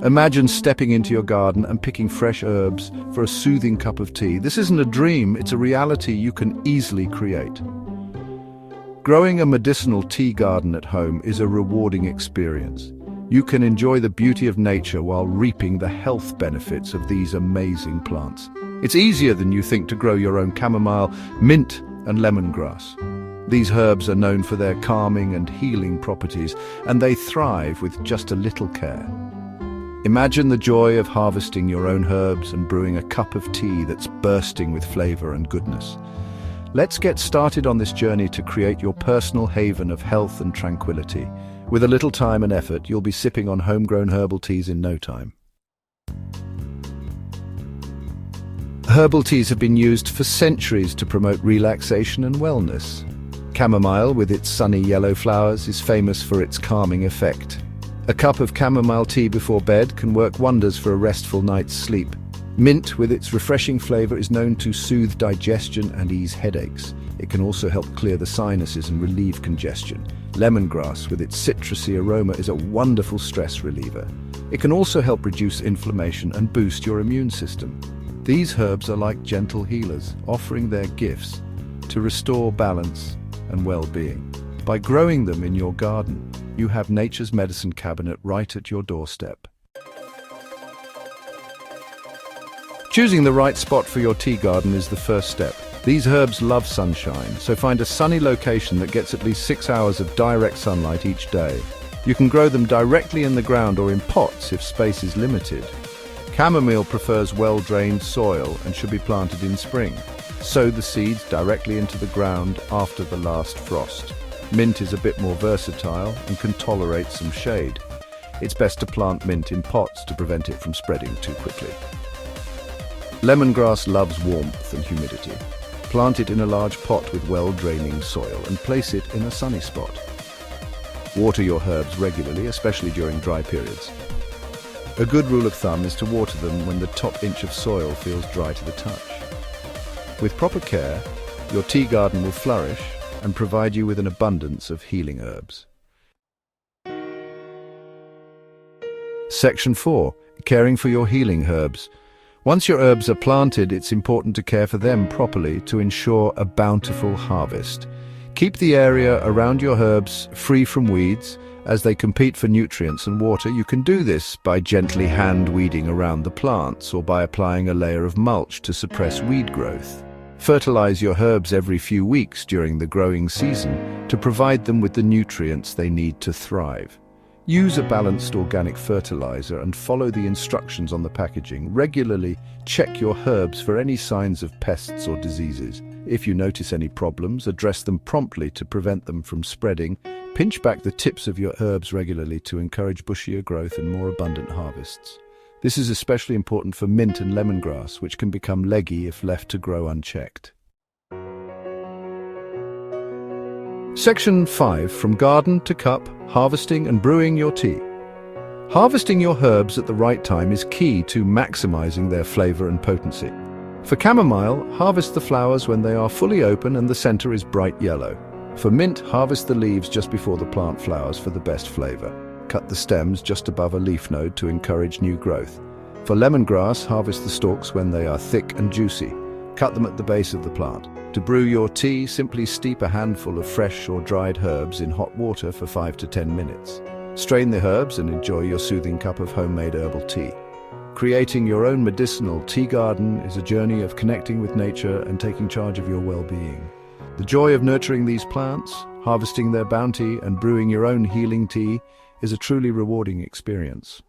Imagine stepping into your garden and picking fresh herbs for a soothing cup of tea. This isn't a dream, it's a reality you can easily create. Growing a medicinal tea garden at home is a rewarding experience. You can enjoy the beauty of nature while reaping the health benefits of these amazing plants. It's easier than you think to grow your own chamomile, mint, and lemongrass. These herbs are known for their calming and healing properties, and they thrive with just a little care. Imagine the joy of harvesting your own herbs and brewing a cup of tea that's bursting with flavor and goodness. Let's get started on this journey to create your personal haven of health and tranquility. With a little time and effort, you'll be sipping on homegrown herbal teas in no time. Herbal teas have been used for centuries to promote relaxation and wellness. Chamomile, with its sunny yellow flowers, is famous for its calming effect. A cup of chamomile tea before bed can work wonders for a restful night's sleep. Mint, with its refreshing flavor, is known to soothe digestion and ease headaches. It can also help clear the sinuses and relieve congestion. Lemongrass, with its citrusy aroma, is a wonderful stress reliever. It can also help reduce inflammation and boost your immune system. These herbs are like gentle healers, offering their gifts to restore balance and well-being. By growing them in your garden, you have nature's medicine cabinet right at your doorstep. Choosing the right spot for your tea garden is the first step. These herbs love sunshine, so find a sunny location that gets at least 6 hours of direct sunlight each day. You can grow them directly in the ground or in pots if space is limited. Chamomile prefers well-drained soil and should be planted in spring. Sow the seeds directly into the ground after the last frost. Mint is a bit more versatile and can tolerate some shade. It's best to plant mint in pots to prevent it from spreading too quickly. Lemongrass loves warmth and humidity. Plant it in a large pot with well-draining soil and place it in a sunny spot. Water your herbs regularly, especially during dry periods. A good rule of thumb is to water them when the top inch of soil feels dry to the touch. With proper care, your tea garden will flourish and provide you with an abundance of healing herbs. Section 4. Caring for your healing herbs. Once your herbs are planted, it's important to care for them properly to ensure a bountiful harvest. Keep the area around your herbs free from weeds as they compete for nutrients and water. You can do this by gently hand weeding around the plants or by applying a layer of mulch to suppress weed growth. Fertilize your herbs every few weeks during the growing season to provide them with the nutrients they need to thrive. Use a balanced organic fertilizer and follow the instructions on the packaging. Regularly check your herbs for any signs of pests or diseases. If you notice any problems, address them promptly to prevent them from spreading. Pinch back the tips of your herbs regularly to encourage bushier growth and more abundant harvests. This is especially important for mint and lemongrass, which can become leggy if left to grow unchecked. Section 5. From garden to cup, harvesting and brewing your tea. Harvesting your herbs at the right time is key to maximizing their flavor and potency. For chamomile, harvest the flowers when they are fully open and the center is bright yellow. For mint, harvest the leaves just before the plant flowers for the best flavor. Cut the stems just above a leaf node to encourage new growth. For lemongrass, harvest the stalks when they are thick and juicy. Cut them at the base of the plant. To brew your tea, simply steep a handful of fresh or dried herbs in hot water for 5 to 10 minutes. Strain the herbs and enjoy your soothing cup of homemade herbal tea. Creating your own medicinal tea garden is a journey of connecting with nature and taking charge of your well-being. The joy of nurturing these plants, harvesting their bounty, and brewing your own healing tea is a truly rewarding experience.